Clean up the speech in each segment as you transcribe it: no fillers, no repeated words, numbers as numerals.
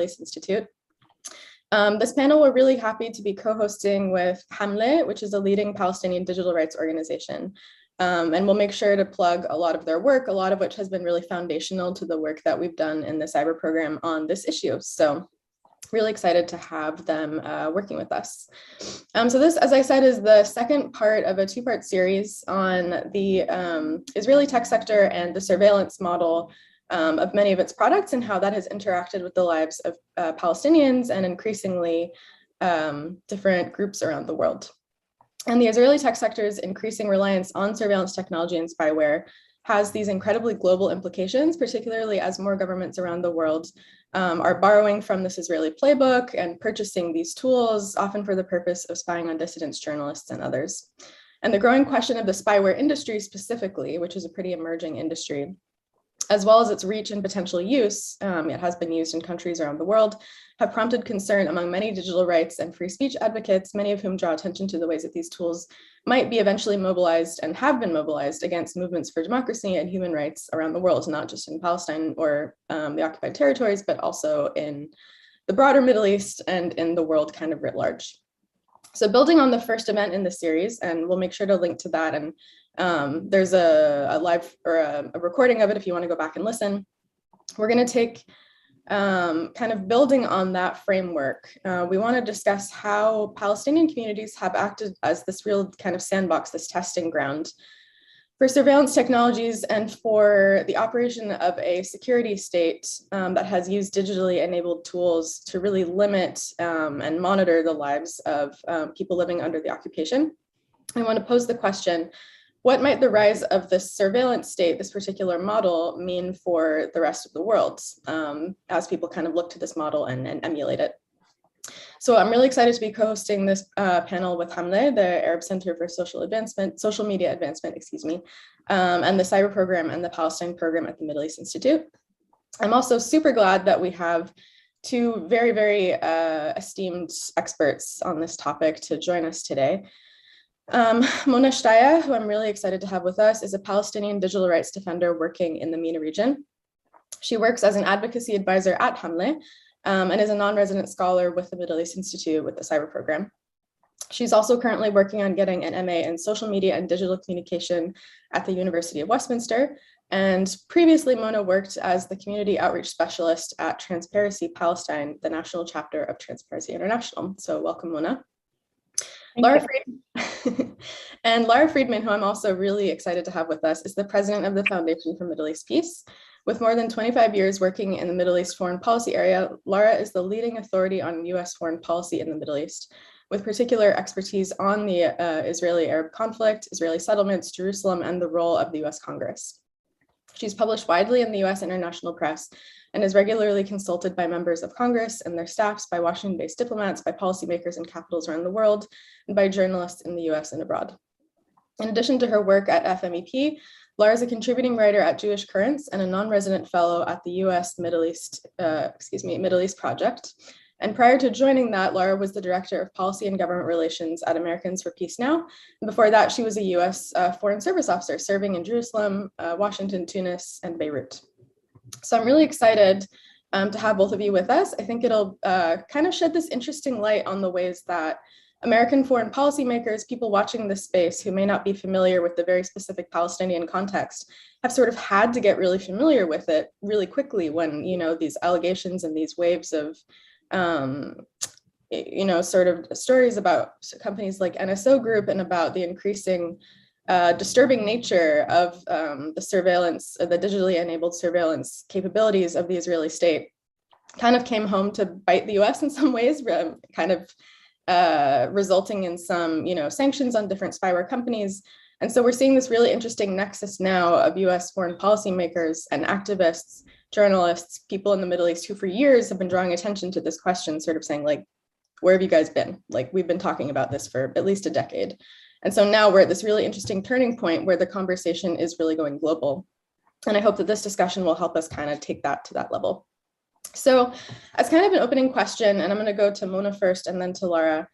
East Institute. This panel we're really happy to be co-hosting with Hamle, which is a leading Palestinian digital rights organization. And we'll make sure to plug a lot of their work, a lot of which has been really foundational to the work that we've done in the cyber program on this issue. So really excited to have them working with us. So this, as I said, is the second part of a two-part series on the Israeli tech sector and the surveillance model of many of its products and how that has interacted with the lives of Palestinians and increasingly different groups around the world. And the Israeli tech sector's increasing reliance on surveillance technology and spyware has these incredibly global implications, particularly as more governments around the world are borrowing from this Israeli playbook and purchasing these tools, often for the purpose of spying on dissidents, journalists, and others. And the growing question of the spyware industry specifically, which is a pretty emerging industry, as well as its reach and potential use, it has been used in countries around the world, have prompted concern among many digital rights and free speech advocates, many of whom draw attention to the ways that these tools might be eventually mobilized and have been mobilized against movements for democracy and human rights around the world, not just in Palestine or the occupied territories, but also in the broader Middle East and in the world kind of writ large. So building on the first event in the series, and we'll make sure to link to that, and there's a live or a recording of it if you want to go back and listen. We're going to take kind of building on that framework. We want to discuss how Palestinian communities have acted as this real kind of sandbox, this testing ground for surveillance technologies and for the operation of a security state that has used digitally enabled tools to really limit and monitor the lives of people living under the occupation. I want to pose the question, what might the rise of this surveillance state, this particular model, mean for the rest of the world as people kind of look to this model and emulate it? So I'm really excited to be co-hosting this panel with Hamle, the Arab Center for Social Media Advancement, and the Cyber Program and the Palestine Program at the Middle East Institute. I'm also super glad that we have two very, very esteemed experts on this topic to join us today. Mona Shtaya, who I'm really excited to have with us, is a Palestinian digital rights defender working in the MENA region. She works as an advocacy advisor at Hamle and is a non-resident scholar with the Middle East Institute with the Cyber Program. She's also currently working on getting an MA in social media and digital communication at the University of Westminster. And previously, Mona worked as the community outreach specialist at Transparency Palestine, the national chapter of Transparency International. So welcome, Mona. Lara Friedman, who I'm also really excited to have with us, is the president of the Foundation for Middle East Peace. With more than 25 years working in the Middle East foreign policy area, Lara is the leading authority on US foreign policy in the Middle East, with particular expertise on the Israeli-Arab conflict, Israeli settlements, Jerusalem, and the role of the US Congress. She's published widely in the US international press and is regularly consulted by members of Congress and their staffs, by Washington-based diplomats, by policymakers in capitals around the world, and by journalists in the US and abroad. In addition to her work at FMEP, Lara is a contributing writer at Jewish Currents and a non-resident fellow at the US Middle East Project. And prior to joining that, Lara was the director of policy and government relations at Americans for Peace Now. And before that, she was a US Foreign Service officer serving in Jerusalem, Washington, Tunis, and Beirut. So I'm really excited to have both of you with us. I think it'll kind of shed this interesting light on the ways that American foreign policymakers, people watching this space who may not be familiar with the very specific Palestinian context, have sort of had to get really familiar with it really quickly when, these allegations and these waves of, sort of stories about companies like NSO Group and about the increasing disturbing nature of the surveillance, the digitally enabled surveillance capabilities of the Israeli state kind of came home to bite the US in some ways, kind of resulting in some, sanctions on different spyware companies. And so we're seeing this really interesting nexus now of US foreign policymakers and activists, journalists, people in the Middle East who for years have been drawing attention to this question, sort of saying, like, where have you guys been? Like, we've been talking about this for at least a decade. And so now we're at this really interesting turning point where the conversation is really going global. And I hope that this discussion will help us kind of take that to that level. So as kind of an opening question, and I'm going to go to Mona first and then to Lara.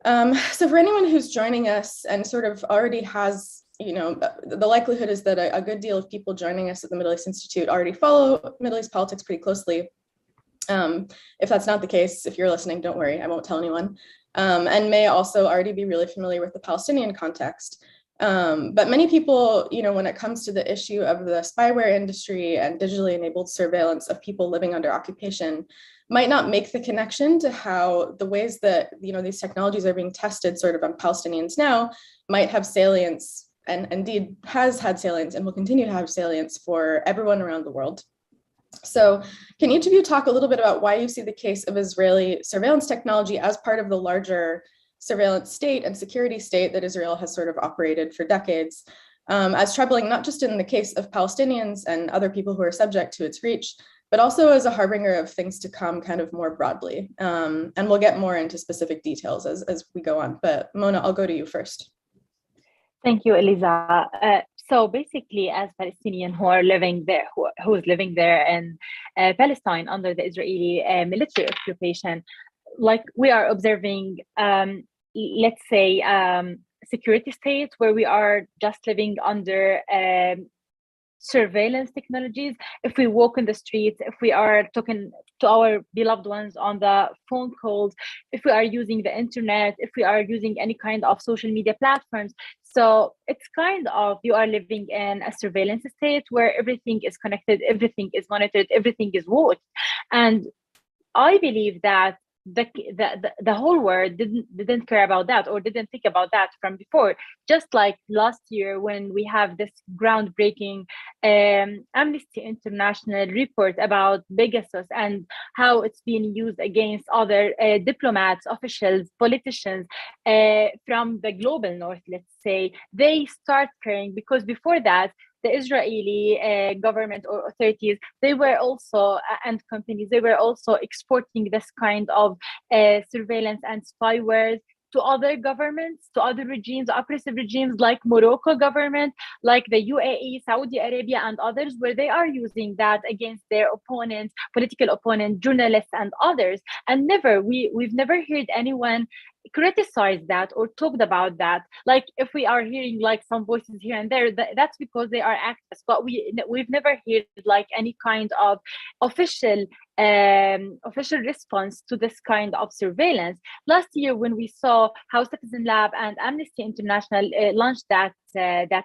So for anyone who's joining us and sort of already has, the likelihood is that a good deal of people joining us at the Middle East Institute already follow Middle East politics pretty closely. If that's not the case, if you're listening, don't worry, I won't tell anyone. And may also already be really familiar with the Palestinian context. But many people, when it comes to the issue of the spyware industry and digitally enabled surveillance of people living under occupation, might not make the connection to how the ways that these technologies are being tested sort of on Palestinians now might have salience, and indeed has had salience and will continue to have salience for everyone around the world. So can each of you talk a little bit about why you see the case of Israeli surveillance technology as part of the larger surveillance state and security state that Israel has sort of operated for decades, as troubling, not just in the case of Palestinians and other people who are subject to its reach, but also as a harbinger of things to come kind of more broadly. And we'll get more into specific details as we go on. But Mona, I'll go to you first. Thank you, Eliza. So basically, as Palestinians who are living there, who is living there in Palestine under the Israeli military occupation, like we are observing, let's say, security states where we are just living under surveillance technologies. If we walk in the streets, if we are talking to our beloved ones on the phone calls, if we are using the internet, if we are using any kind of social media platforms. So it's kind of, you are living in a surveillance state where everything is connected, everything is monitored, everything is watched. And I believe that the whole world didn't care about that or didn't think about that from before. Just like last year when we have this groundbreaking Amnesty International report about Pegasus and how it's being used against other diplomats, officials, politicians from the global north, let's say, they start caring, because before that, the Israeli government or authorities, they were also, and companies, they were also exporting this kind of surveillance and spyware to other governments, to other regimes, oppressive regimes like Morocco government, like the UAE, Saudi Arabia, and others, where they are using that against their opponents, political opponents, journalists, and others. And we've never heard anyone criticize that or talked about that. Like if we are hearing like some voices here and there, that's because they are activists, but we've never heard like any kind of official response to this kind of surveillance. Last year, when we saw how Citizen Lab and Amnesty International launched that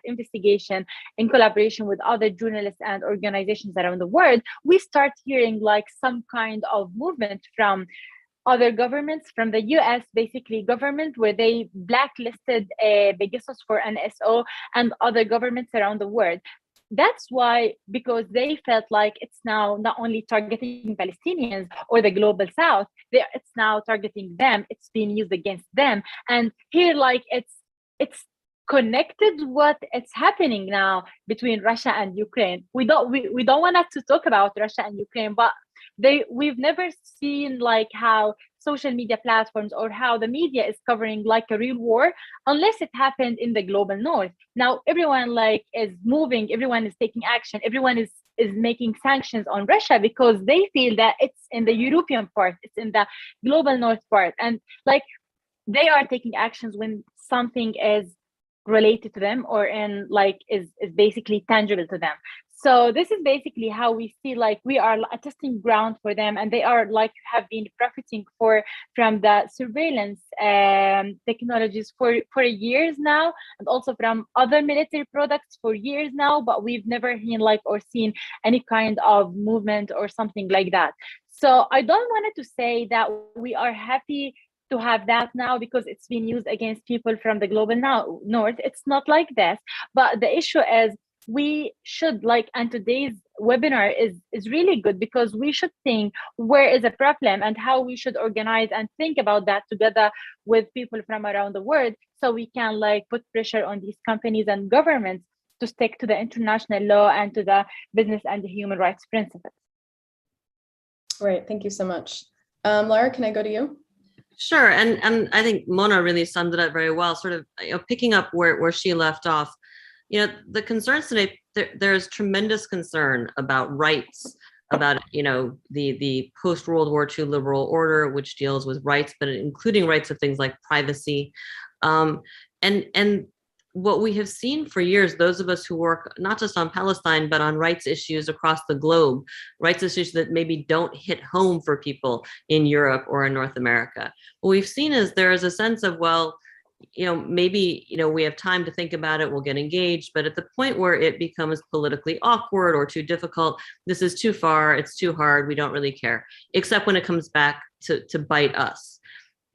investigation in collaboration with other journalists and organizations around the world, we start hearing like some kind of movement from other governments, from the US, basically government, where they blacklisted Pegasus for NSO, and other governments around the world. That's why, because they felt like it's now not only targeting Palestinians or the global South, it's now targeting them. It's being used against them. And here, like it's connected what it's happening now between Russia and Ukraine. We don't want us to talk about Russia and Ukraine, but we've never seen like how social media platforms or how the media is covering like a real war unless it happened in the global north. Now everyone like is moving, everyone is taking action, everyone is making sanctions on Russia because they feel that it's in the European part, it's in the global north part, and like they are taking actions when something is related to them or in like is basically tangible to them. So this is basically how we see like we are a testing ground for them, and they are like have been profiting from the surveillance technologies for years now, and also from other military products for years now, but we've never seen any kind of movement or something like that. So I don't want to say that we are happy to have that now because it's been used against people from the global north. It's not like this, but the issue is we should and today's webinar is really good because we should think where is the problem and how we should organize and think about that together with people from around the world, so we can put pressure on these companies and governments to stick to the international law and to the business and the human rights principles. Right, thank you so much. Lara, can I go to you? Sure, and I think Mona really summed it up very well, sort of picking up where she left off. The concerns today, there's tremendous concern about rights, about, the post-World War II liberal order, which deals with rights, but including rights of things like privacy. And what we have seen for years, those of us who work not just on Palestine, but on rights issues across the globe, rights issues that maybe don't hit home for people in Europe or in North America, what we've seen is there is a sense of, well, maybe, we have time to think about it, we'll get engaged, but at the point where it becomes politically awkward or too difficult, this is too far, it's too hard, we don't really care, except when it comes back to bite us.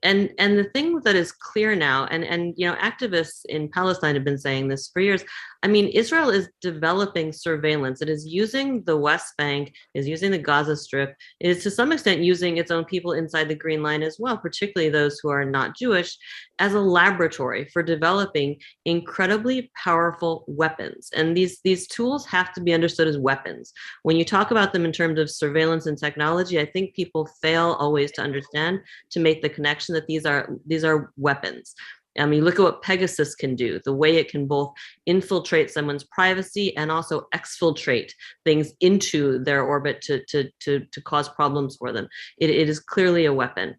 And the thing that is clear now, and activists in Palestine have been saying this for years. I mean, Israel is developing surveillance. It is using the West Bank, is using the Gaza Strip, it is to some extent using its own people inside the Green Line as well, particularly those who are not Jewish, as a laboratory for developing incredibly powerful weapons. And these tools have to be understood as weapons. When you talk about them in terms of surveillance and technology, I think people fail always to understand, to make the connection that these are weapons. I mean, look at what Pegasus can do, the way it can both infiltrate someone's privacy and also exfiltrate things into their orbit to cause problems for them. It is clearly a weapon.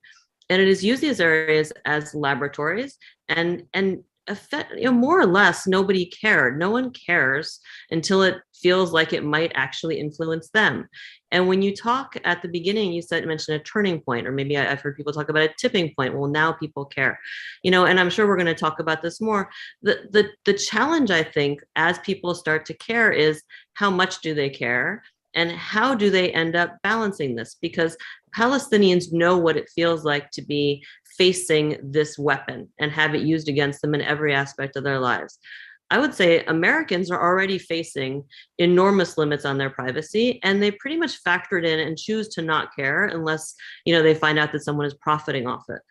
And it is used these areas as laboratories, and more or less nobody cared. No one cares until it feels like it might actually influence them. And when you talk at the beginning, you mentioned a turning point, or maybe I've heard people talk about a tipping point. Well, now people care, and I'm sure we're going to talk about this more. The challenge, I think, as people start to care is how much do they care? And how do they end up balancing this? Because Palestinians know what it feels like to be facing this weapon and have it used against them in every aspect of their lives. I would say Americans are already facing enormous limits on their privacy, and they pretty much factor it in and choose to not care unless, they find out that someone is profiting off it.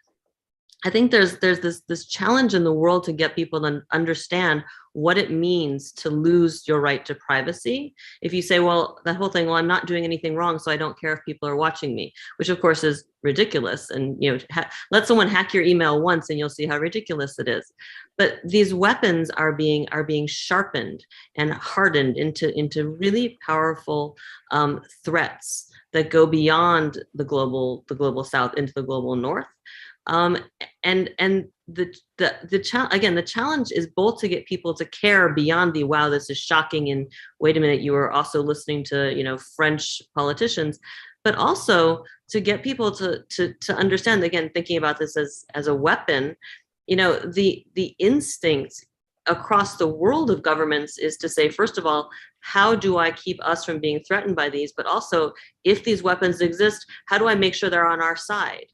I think there's this challenge in the world to get people to understand what it means to lose your right to privacy. If you say, well, that whole thing, well, I'm not doing anything wrong, so I don't care if people are watching me, which of course is ridiculous. And let someone hack your email once and you'll see how ridiculous it is. But these weapons are being sharpened and hardened into really powerful threats that go beyond the global South into the global North. And the challenge is both to get people to care beyond the, wow, this is shocking, and wait a minute, you are also listening to French politicians, but also to get people to understand, again, thinking about this as a weapon. The instinct across the world of governments is to say, first of all, how do I keep us from being threatened by these? But also, if these weapons exist, how do I make sure they're on our side?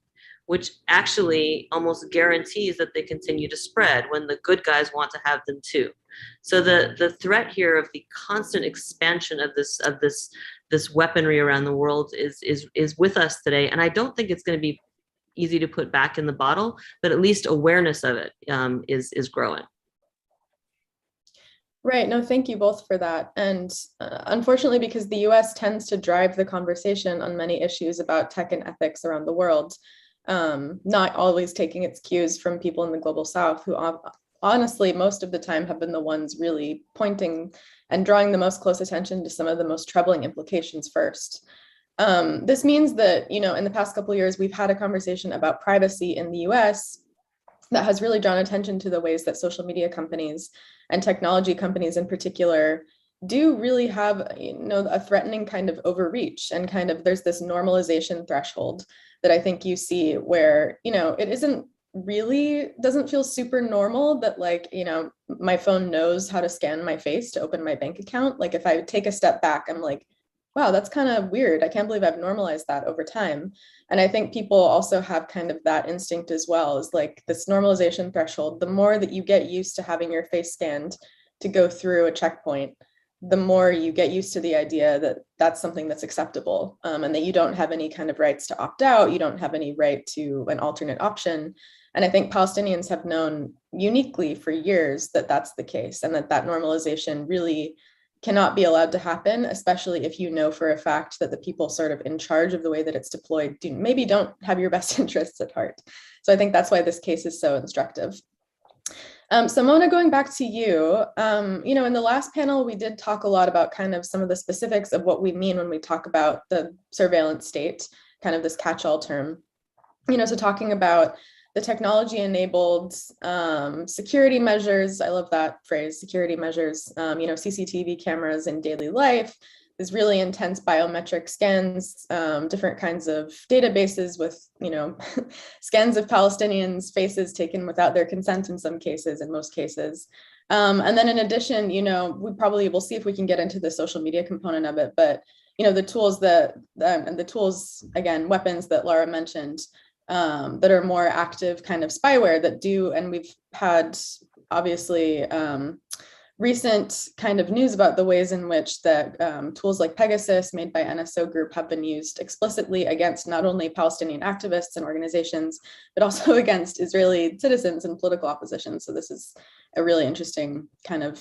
Which actually almost guarantees that they continue to spread when the good guys want to have them too. So the threat here of the constant expansion of this weaponry around the world is with us today, and I don't think it's going to be easy to put back in the bottle, but at least awareness of it is growing. Right. No, thank you both for that. And unfortunately, because the US tends to drive the conversation on many issues about tech and ethics around the world, not always taking its cues from people in the global South, who honestly, most of the time have been the ones really pointing and drawing the most close attention to some of the most troubling implications first. This means that, in the past couple of years, we've had a conversation about privacy in the US that has really drawn attention to the ways that social media companies and technology companies in particular do really have, a threatening kind of overreach, and kind of there's this normalization threshold that I think you see where, it doesn't feel super normal that, like, my phone knows how to scan my face to open my bank account. Like, if I take a step back, I'm like, wow, that's kind of weird. I can't believe I've normalized that over time. And I think people also have kind of that instinct as well, is like this normalization threshold. The more that you get used to having your face scanned to go through a checkpoint, the more you get used to the idea that that's something that's acceptable, and that you don't have any kind of rights to opt out. You don't have any right to an alternate option. And I think Palestinians have known uniquely for years that that's the case, and that normalization really cannot be allowed to happen, especially if you know for a fact that the people sort of in charge of the way that it's deployed maybe don't have your best interests at heart. So I think that's why this case is so instructive. So Mona, going back to you, in the last panel, we did talk a lot about kind of some of the specifics of what we mean when we talk about the surveillance state, kind of this catch-all term. So talking about the technology-enabled security measures. I love that phrase, security measures. CCTV cameras in daily life, these really intense biometric scans, different kinds of databases with, scans of Palestinians' faces taken without their consent in some cases, in most cases. And then in addition, we probably will see if we can get into the social media component of it, but the tools and the tools, again, weapons that Laura mentioned, that are more active kind of spyware that do, and we've had obviously recent kind of news about the ways in which that tools like Pegasus made by NSO Group have been used explicitly against not only Palestinian activists and organizations, but also against Israeli citizens and political opposition. So this is a really interesting kind of,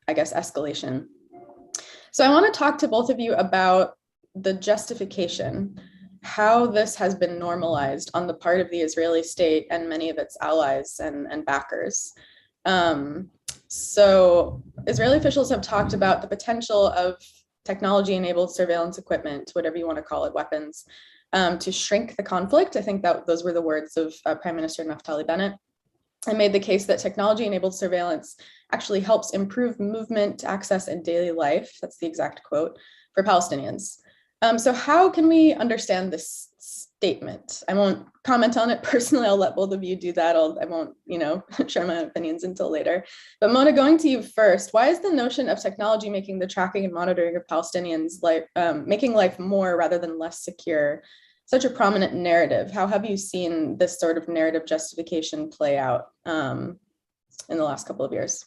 escalation. So I want to talk to both of you about the justification, how this has been normalized on the part of the Israeli state and many of its allies and backers. So Israeli officials have talked about the potential of technology-enabled surveillance equipment, whatever you want to call it, weapons, to shrink the conflict. I think that those were the words of Prime Minister Naftali Bennett. I made the case that technology-enabled surveillance actually helps improve movement, access, and daily life. That's the exact quote for Palestinians. So how can we understand this statement? I won't comment on it personally. I'll let both of you do that. I won't, share my opinions until later. But Mona, going to you first, why is the notion of technology making the tracking and monitoring of Palestinians life, making life more rather than less secure, such a prominent narrative? How have you seen this sort of narrative justification play out in the last couple of years?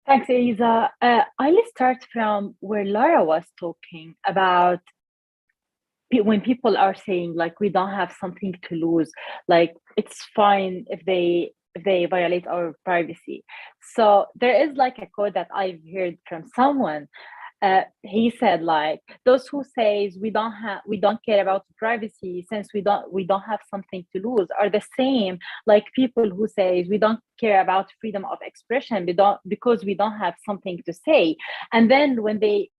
Thanks, Eliza. I'll start from where Lara was talking about when people are saying like we don't have something to lose, like it's fine if they violate our privacy. So there is like a quote that I've heard from someone. He said like those who says we don't care about privacy since we don't have something to lose are the same like people who says we don't care about freedom of expression because we don't have something to say. And then when they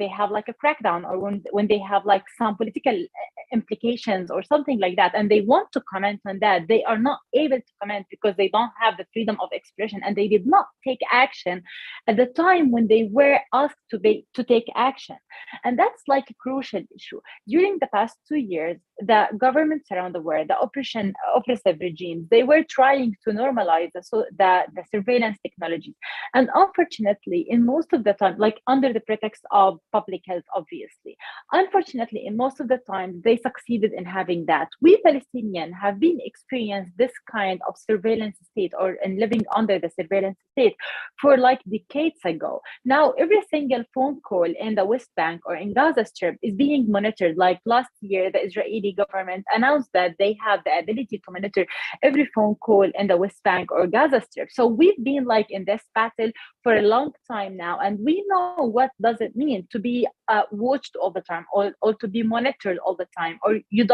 have like a crackdown or when they have like some political implications or something like that and they want to comment on that, they are not able to comment because they don't have the freedom of expression and they did not take action at the time when they were asked to take action. And that's like a crucial issue. During the past 2 years, the governments around the world, the oppressive regimes, they were trying to normalize the surveillance technologies. And unfortunately, in most of the time, like under the pretext of public health, obviously, unfortunately, in most of the time, they succeeded in having that. We Palestinians have been experiencing this kind of surveillance state and living under the surveillance state for like decades ago. Now, every single phone call in the West Bank or in Gaza Strip is being monitored. Like last year, the Israeli government announced that they have the ability to monitor every phone call in the West Bank or Gaza Strip. So we've been like in this battle for a long time now, and we know what does it mean to be watched all the time or to be monitored all the time, or you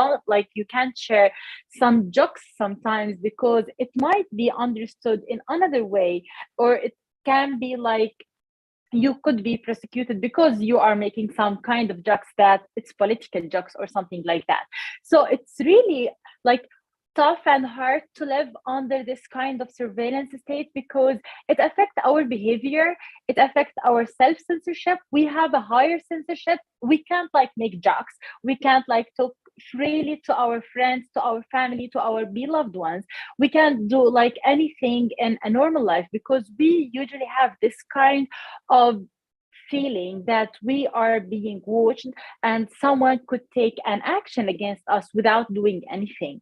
can't share some jokes sometimes because it might be understood in another way, or it can be like you could be prosecuted because you are making some kind of jokes that it's political jokes or something like that. So it's really like tough and hard to live under this kind of surveillance state because it affects our behavior, it affects our self-censorship. We have a higher censorship. We can't like make jokes, we can't like talk freely to our friends, to our family, to our beloved ones. We can't do like anything in a normal life because we usually have this kind of feeling that we are being watched and someone could take an action against us without doing anything.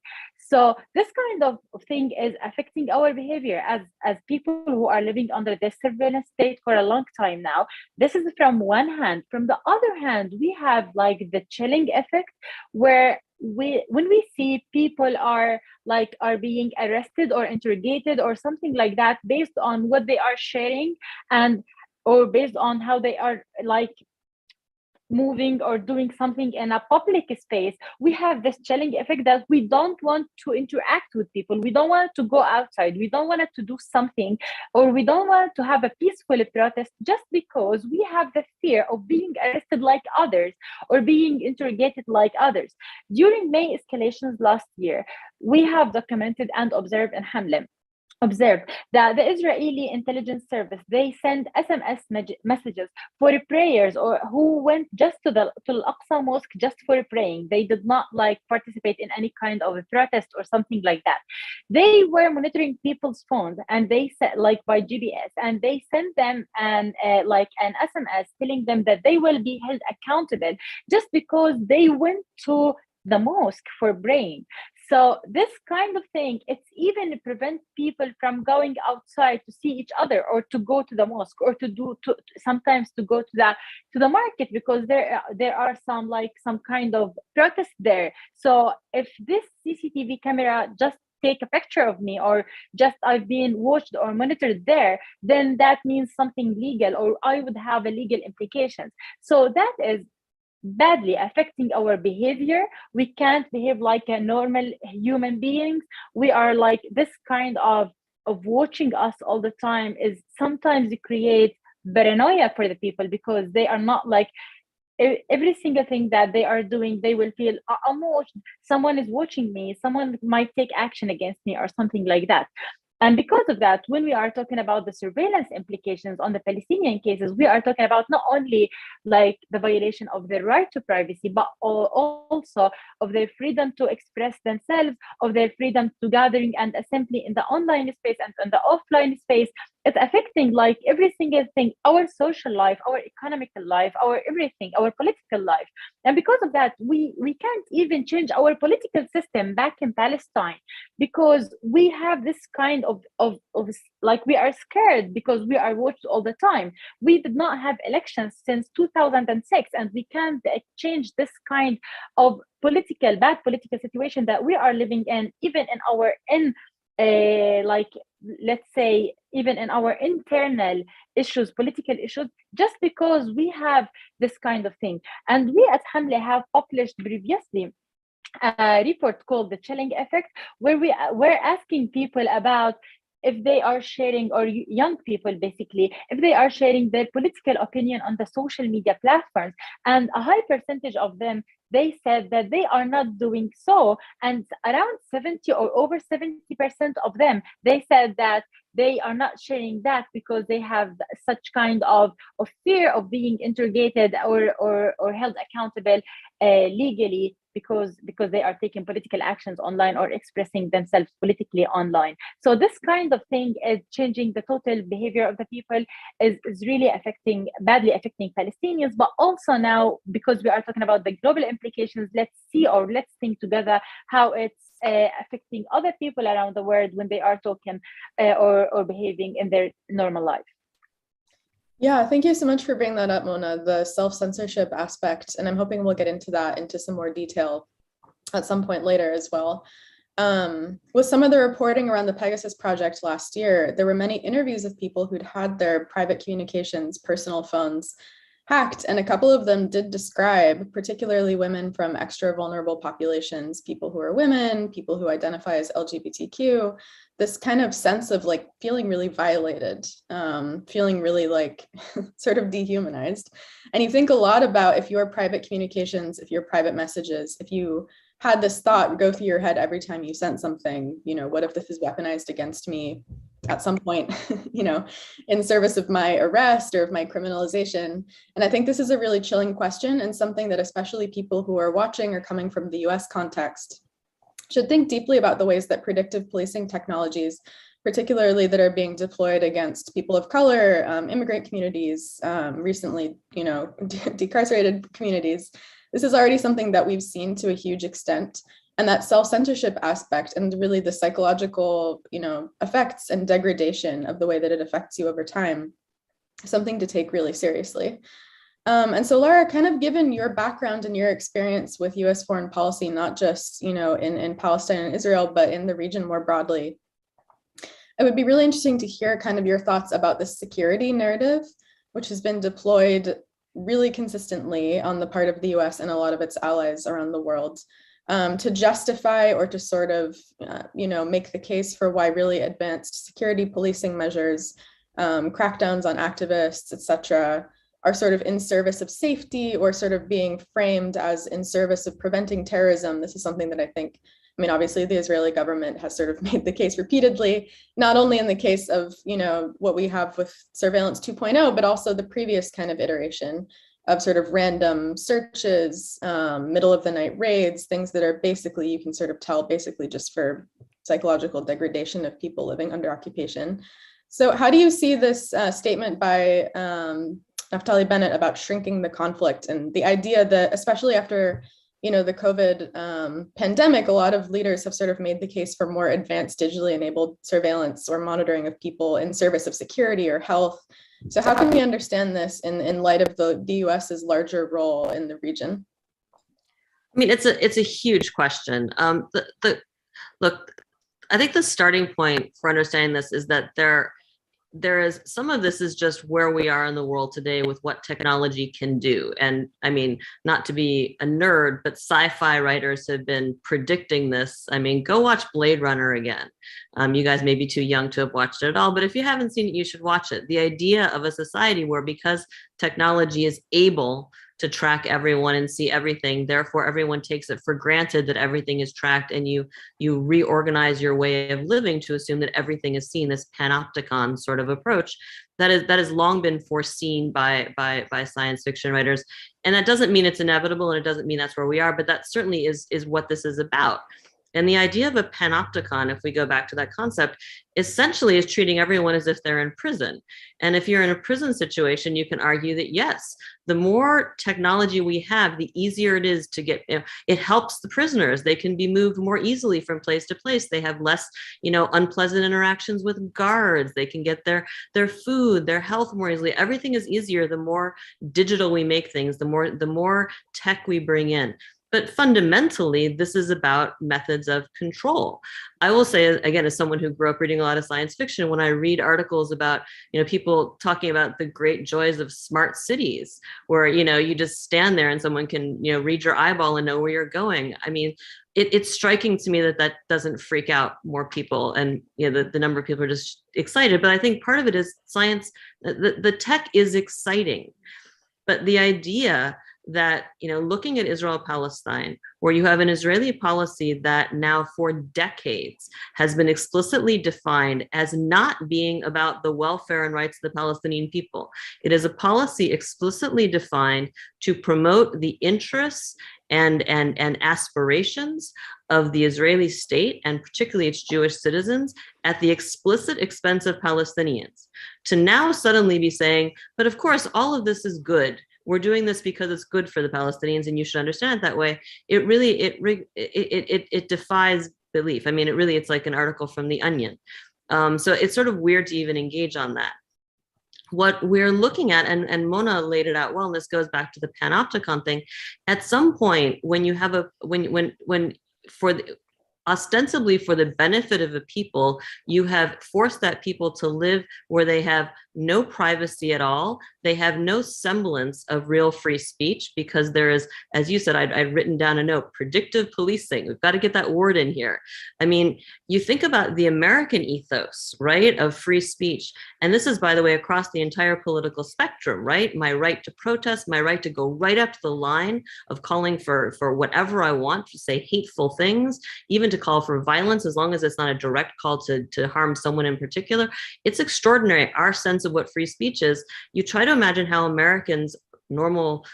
So this kind of thing is affecting our behavior as people who are living under this surveillance state for a long time now. This is from one hand. From the other hand, we have like the chilling effect where when we see people are being arrested or interrogated or something like that based on what they are sharing or based on how they are like moving or doing something in a public space, we have this chilling effect that we don't want to interact with people. We don't want to go outside. We don't want to do something, or we don't want to have a peaceful protest just because we have the fear of being arrested like others or being interrogated like others. During May escalations last year, we have documented and observed that the Israeli intelligence service, they send SMS messages for prayers, or who went just to the Al-Aqsa mosque just for praying. They did not like participate in any kind of a protest or something like that. They were monitoring people's phones, and they said, like, by GPS, and they sent them like an SMS telling them that they will be held accountable just because they went to the mosque for praying. So this kind of thing, it's even prevent people from going outside to see each other, or to go to the mosque, or sometimes to go to the market, because there are some kind of protest there. So if this CCTV camera just take a picture of me, or just I've been watched or monitored there, then that means something legal, or I would have a legal implications. So that is badly affecting our behavior. We can't behave like a normal human beings. We are like this kind of watching us all the time is sometimes create paranoia for the people, because they are not like every single thing that they are doing, they will feel almost someone is watching me, someone might take action against me or something like that. And because of that, when we are talking about the surveillance implications on the Palestinian cases, we are talking about not only like the violation of their right to privacy, but also of their freedom to express themselves, of their freedom to gathering and assembly in the online space and in the offline space. It's affecting like every single thing, our social life, our economical life, our everything, our political life. And because of that, we can't even change our political system back in Palestine, because we have this kind of like, we are scared because we are watched all the time. We did not have elections since 2006, and we can't change this kind of bad political situation that we are living in, even in our like, let's say, even in our internal issues, political issues, just because we have this kind of thing. And we at Hamle have published previously a report called The Chilling Effect, where we were asking people about if they are sharing, or young people basically, if they are sharing their political opinion on the social media platforms. And a high percentage of them, they said that they are not doing so. And around 70 or over 70% of them, they said that they are not sharing that because they have such kind of fear of being interrogated or held accountable legally, because they are taking political actions online or expressing themselves politically online. So this kind of thing is changing the total behavior of the people, is really badly affecting Palestinians. But also now, because we are talking about the global implications, let's think together how it's affecting other people around the world when they are talking or behaving in their normal life. Yeah, thank you so much for bringing that up, Mona, the self-censorship aspect. And I'm hoping we'll get into some more detail at some point later as well. With some of the reporting around the Pegasus project last year, there were many interviews of people who'd had their private communications, personal phones hacked, and a couple of them did describe, particularly women from extra vulnerable populations, people who are women, people who identify as LGBTQ, this kind of sense of like feeling really violated, feeling really like sort of dehumanized. And you think a lot about if your private communications, if your private messages, if you had this thought go through your head every time you sent something, what if this is weaponized against me at some point, in service of my arrest or of my criminalization? And I think this is a really chilling question, and something that especially people who are watching or coming from the US context should think deeply about, the ways that predictive policing technologies, particularly that are being deployed against people of color, immigrant communities, recently, decarcerated communities. This is already something that we've seen to a huge extent. And that self-censorship aspect, and really the psychological, effects and degradation of the way that it affects you over time, something to take really seriously. And so, Laura, kind of given your background and your experience with US foreign policy, not just, in Palestine and Israel, but in the region more broadly, it would be really interesting to hear kind of your thoughts about the security narrative, which has been deployed really consistently on the part of the US and a lot of its allies around the world to justify or to sort of, make the case for why really advanced security policing measures, crackdowns on activists, etc., are sort of in service of safety or sort of being framed as in service of preventing terrorism. This is something that I think, obviously the Israeli government has sort of made the case repeatedly, not only in the case of, what we have with surveillance 2.0, but also the previous kind of iteration of sort of random searches, middle of the night raids, things that are basically, you can sort of tell, basically just for psychological degradation of people living under occupation. So how do you see this statement by Naftali Bennett about shrinking the conflict and the idea that, especially after the COVID pandemic, a lot of leaders have sort of made the case for more advanced digitally enabled surveillance or monitoring of people in service of security or health. So how can we understand this in light of the US's larger role in the region? I mean, it's a huge question. Look, I think the starting point for understanding this is that there is some of this is just where we are in the world today with what technology can do. And I mean, not to be a nerd, but sci-fi writers have been predicting this. I mean, go watch Blade Runner again. You guys may be too young to have watched it at all, but if you haven't seen it, you should watch it. The idea of a society where, because technology is able to track everyone and see everything, therefore everyone takes it for granted that everything is tracked, and you reorganize your way of living to assume that everything is seen, this panopticon sort of approach that has long been foreseen by science fiction writers. And that doesn't mean it's inevitable, and it doesn't mean that's where we are, but that certainly is what this is about. And the idea of a panopticon, if we go back to that concept, essentially is treating everyone as if they're in prison. And if you're in a prison situation, you can argue that, yes, the more technology we have, the easier it is to get, it helps the prisoners. They can be moved more easily from place to place. They have less, unpleasant interactions with guards. They can get their food, their health more easily. Everything is easier the more digital we make things, the more tech we bring in. But fundamentally, this is about methods of control. I will say, again, as someone who grew up reading a lot of science fiction, when I read articles about, people talking about the great joys of smart cities, where, you just stand there and someone can, read your eyeball and know where you're going. I mean, it's striking to me that doesn't freak out more people, and the number of people are just excited. But I think part of it is science. The tech is exciting, but the idea that, looking at Israel-Palestine, where you have an Israeli policy that now for decades has been explicitly defined as not being about the welfare and rights of the Palestinian people. It is a policy explicitly defined to promote the interests and aspirations of the Israeli state, and particularly its Jewish citizens, at the explicit expense of Palestinians. To now suddenly be saying, but of course, all of this is good. We're doing this because it's good for the Palestinians, and you should understand it that way. It really, it defies belief. I mean, it's like an article from The Onion. So it's sort of weird to even engage on that. What we're looking at, and Mona laid it out well, and this goes back to the panopticon thing. At some point, when you have ostensibly for the benefit of the people, you have forced that people to live where they have no privacy at all. They have no semblance of real free speech, because there is, as you said, I'd written down a note, predictive policing. We've got to get that word in here. I mean, you think about the American ethos, right, of free speech. And this is, by the way, across the entire political spectrum, right? My right to protest, my right to go right up to the line of calling for whatever I want, to say hateful things, even to call for violence, as long as it's not a direct call to harm someone in particular. It's extraordinary, our sense of what free speech is. You try to imagine how Americans, normal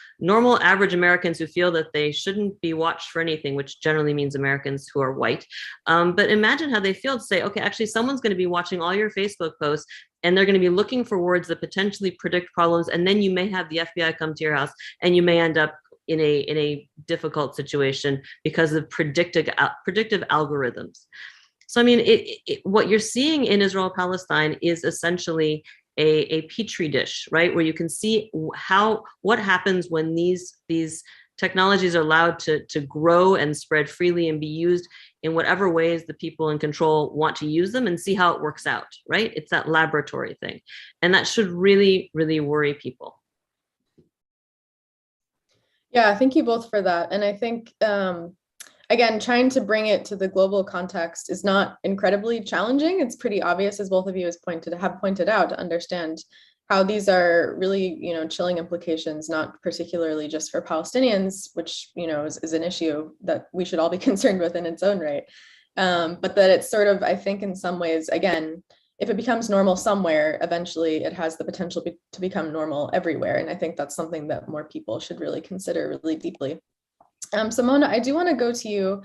average Americans who feel that they shouldn't be watched for anything, which generally means Americans who are white, but imagine how they feel to say, okay, actually someone's going to be watching all your Facebook posts, and they're going to be looking for words that potentially predict problems, and then you may have the FBI come to your house, and you may end up in a difficult situation because of predictive algorithms. So I mean, what you're seeing in Israel-Palestine is essentially a petri dish, right? Where you can see what happens when these technologies are allowed to grow and spread freely and be used in whatever ways the people in control want to use them, and see how it works out, right? It's that laboratory thing. And that should really, really worry people. Yeah, thank you both for that. And I think, again, trying to bring it to the global context is not incredibly challenging. It's pretty obvious, as both of you have pointed out, to understand how these are really, chilling implications, not particularly just for Palestinians, which, is an issue that we should all be concerned with in its own right. But that it's sort of, I think in some ways, again, if it becomes normal somewhere, eventually it has the potential to become normal everywhere. And I think that's something that more people should really consider really deeply. So Mona, I do want to go to you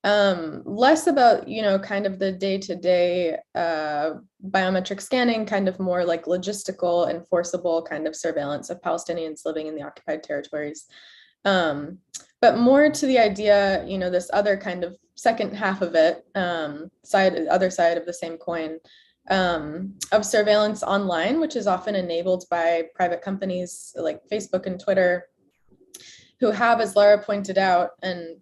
less about, kind of the day-to-day biometric scanning, kind of more like logistical, enforceable kind of surveillance of Palestinians living in the occupied territories. But more to the idea, this other kind of second half of it, other side of the same coin, of surveillance online, which is often enabled by private companies like Facebook and Twitter, who have, as Lara pointed out, and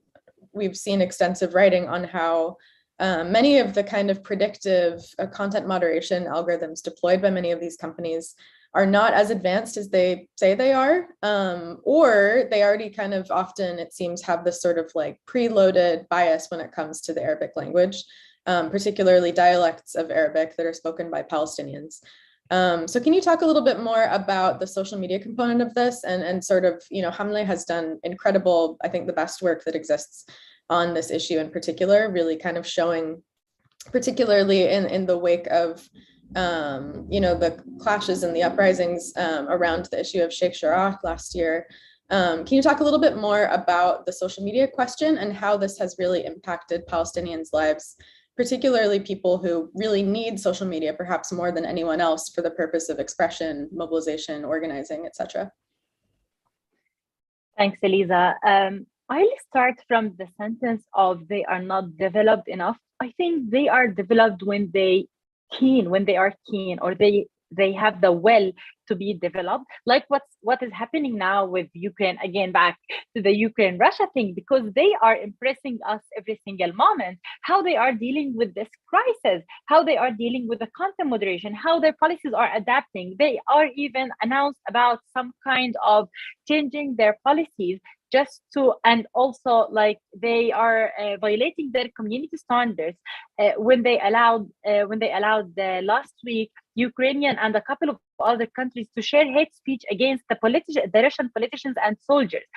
we've seen extensive writing on how many of the kind of predictive content moderation algorithms deployed by many of these companies are not as advanced as they say they are, or they already kind of often, it seems, have this sort of like preloaded bias when it comes to the Arabic language, particularly dialects of Arabic that are spoken by Palestinians. So can you talk a little bit more about the social media component of this, and sort of, Hamle has done incredible, I think the best work that exists on this issue in particular, really kind of showing, particularly in the wake of, the clashes and the uprisings around the issue of Sheikh Jarrah last year. Can you talk a little bit more about the social media question and how this has really impacted Palestinians' lives, particularly people who really need social media, perhaps more than anyone else, for the purpose of expression, mobilization, organizing, etc.? Thanks, Eliza. I'll start from the sentence of they are not developed enough. I think they are developed when they are keen, or they have the will to be developed, like what is happening now with Ukraine. Again, back to the Ukraine-Russia thing, because they are impressing us every single moment, how they are dealing with this crisis, how they are dealing with the content moderation, how their policies are adapting. They are even announced about some kind of changing their policies just to, and also like they are violating their community standards when they allowed last week Ukrainian and a couple of other countries to share hate speech against the Russian politicians and soldiers.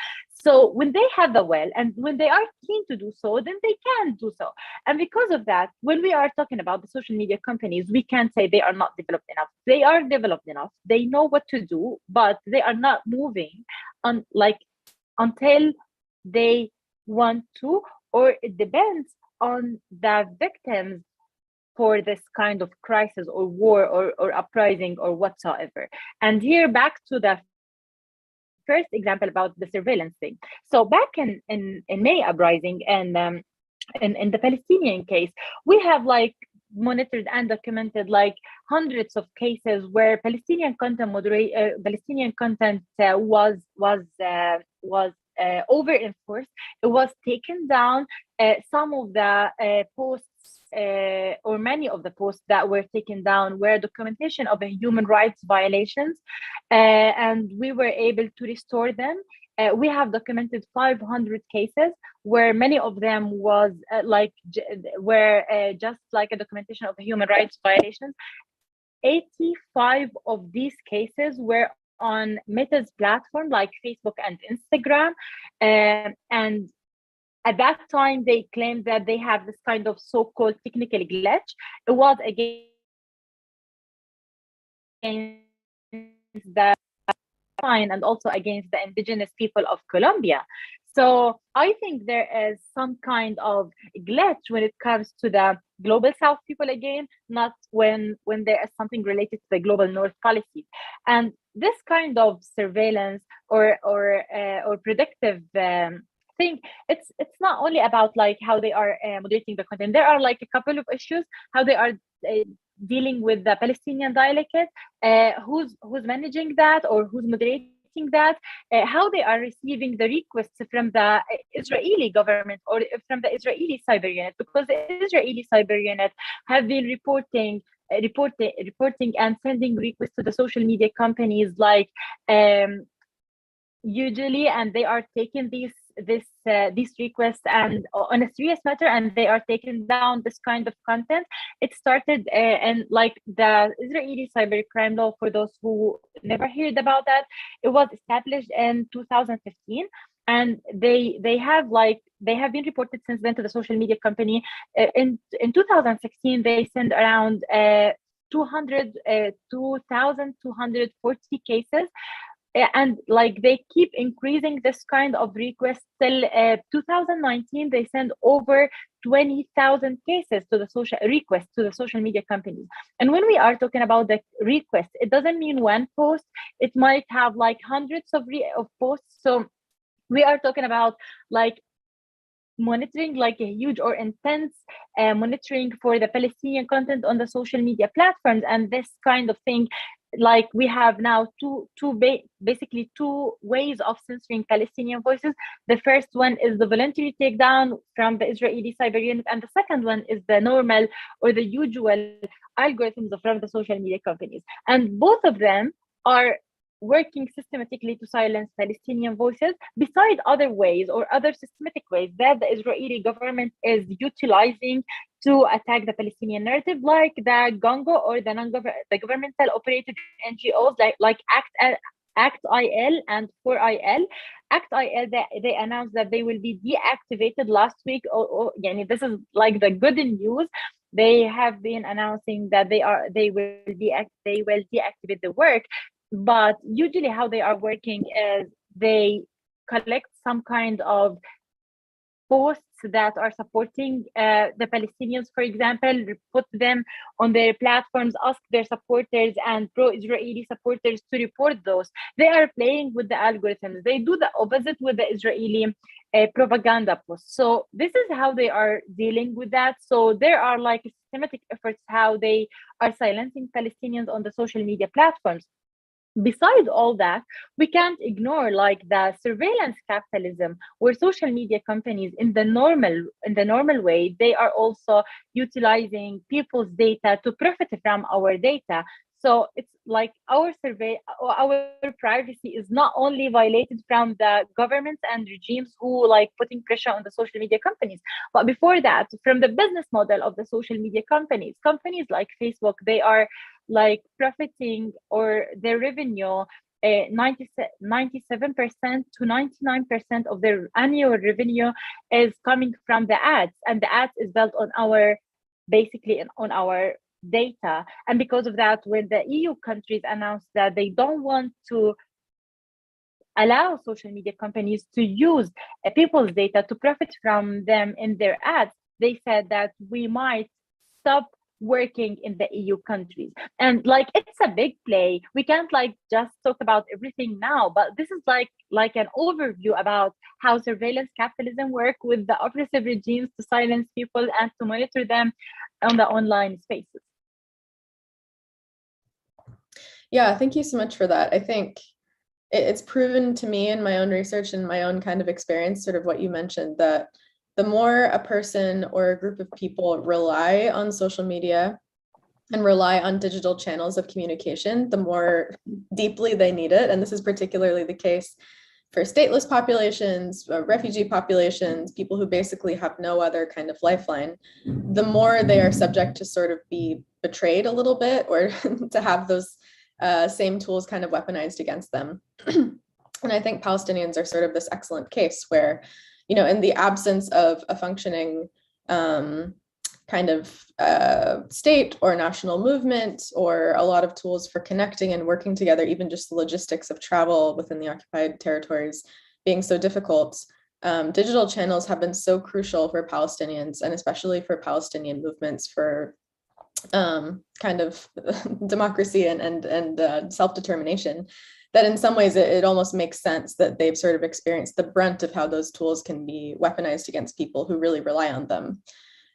So when they have the will and when they are keen to do so, then they can do so. And because of that, when we are talking about the social media companies, we can't say they are not developed enough. They are developed enough. They know what to do, but they are not moving on until they want to, or it depends on the victims for this kind of crisis or war or uprising or whatsoever. And here, back to the first example about the surveillance thing. So back in May uprising and in the Palestinian case, we have like monitored and documented like hundreds of cases where Palestinian content was over enforced. It was taken down. Some of the posts or many of the posts that were taken down were documentation of human rights violations, and we were able to restore them. We have documented 500 cases where many of them was just like a documentation of human rights violations. 85 of these cases were on Meta's platform like Facebook and Instagram, and at that time they claimed that they have this kind of so-called technical glitch. It was against the and also against the indigenous people of Colombia. So I think there is some kind of glitch when it comes to the global South people again, not when there is something related to the global North policy. And this kind of surveillance or predictive thing, it's not only about like how they are moderating the content. There are like a couple of issues, how they are dealing with the Palestinian dialect, who's managing that or who's moderating that, how they are receiving the requests from the Israeli government or from the Israeli cyber unit, because the Israeli cyber unit have been reporting and sending requests to the social media companies like usually, and they are taking these requests and on a serious matter, and they are taking down this kind of content. It started and like the Israeli cybercrime law, for those who never heard about that, it was established in 2015, and they have been reported since then to the social media company. In 2016 they sent around 2,240 cases, and like they keep increasing this kind of requests till 2019 they send over 20,000 cases to the social requests to the social media companies. And when we are talking about the request, it doesn't mean one post, it might have like hundreds of posts. So we are talking about like monitoring, like a huge or intense monitoring for the Palestinian content on the social media platforms. And this kind of thing, like we have now basically two ways of censoring Palestinian voices. The first one is the voluntary takedown from the Israeli cyber unit, and the second one is the normal or the usual algorithms from the social media companies. And both of them are working systematically to silence Palestinian voices, beside other ways or other systematic ways that the Israeli government is utilizing to attack the Palestinian narrative, like the Gongo or the governmental operated NGOs like ACT-IL and 4IL. ACT-IL, they announced that they will be deactivated last week. This is like the good news. They have been announcing that they will deactivate the work. But usually how they are working is they collect some kind of posts that are supporting the Palestinians, for example, put them on their platforms, ask their supporters and pro-Israeli supporters to report those. They are playing with the algorithms. They do the opposite with the Israeli propaganda posts. So this is how they are dealing with that. So there are like systematic efforts how they are silencing Palestinians on the social media platforms. Besides all that, we can't ignore like the surveillance capitalism, where social media companies in the normal way, they are also utilizing people's data to profit from our data. So it's like our privacy is not only violated from the governments and regimes who like putting pressure on the social media companies, but before that, from the business model of the social media companies like Facebook, they are like profiting, or their revenue, 97% to 99% of their annual revenue is coming from the ads, and the ads is built on our data. And because of that, when the EU countries announced that they don't want to allow social media companies to use people's data to profit from them in their ads, they said that we might stop working in the EU countries. And like it's a big play. We can't like just talk about everything now, but this is like an overview about how surveillance capitalism work with the oppressive regimes to silence people and to monitor them on the online spaces. Yeah, thank you so much for that. I think it's proven to me in my own research and my own kind of experience, sort of what you mentioned, that the more a person or a group of people rely on social media and rely on digital channels of communication, the more deeply they need it. And this is particularly the case for stateless populations, refugee populations, people who basically have no other kind of lifeline. The more they are subject to sort of be betrayed a little bit, or to have those same tools kind of weaponized against them. And I think Palestinians are sort of this excellent case where, you know, in the absence of a functioning kind of state or national movement, or a lot of tools for connecting and working together, even just the logistics of travel within the occupied territories being so difficult, digital channels have been so crucial for Palestinians, and especially for Palestinian movements for kind of democracy and self-determination, that in some ways it almost makes sense that they've sort of experienced the brunt of how those tools can be weaponized against people who really rely on them.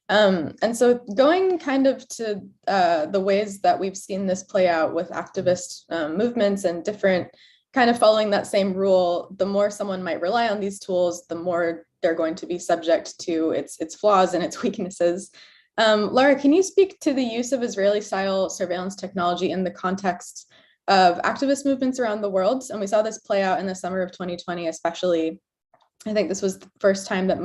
And so going kind of to the ways that we've seen this play out with activist movements and different kind of following that same rule, the more someone might rely on these tools, the more they're going to be subject to its flaws and its weaknesses. Lara, can you speak to the use of Israeli-style surveillance technology in the context of activist movements around the world. And we saw this play out in the summer of 2020, especially. I think this was the first time that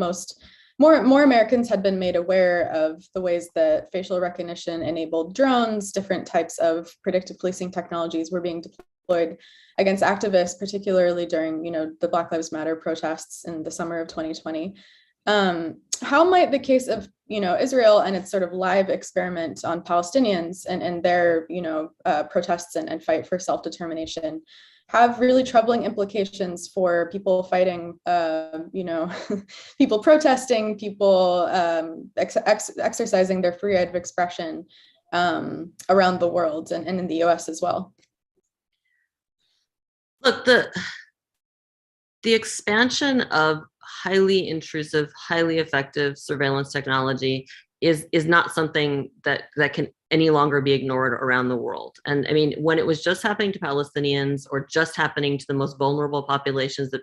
more Americans had been made aware of the ways that facial recognition enabled drones, different types of predictive policing technologies were being deployed against activists, particularly during, the Black Lives Matter protests in the summer of 2020. How might the case of, Israel and its sort of live experiment on Palestinians and their, protests and fight for self-determination have really troubling implications for people fighting, people protesting, people exercising their free right of expression around the world and in the US as well? Look, the expansion of highly intrusive, highly effective surveillance technology is not something that can any longer be ignored around the world. And I mean, when it was just happening to Palestinians or just happening to the most vulnerable populations that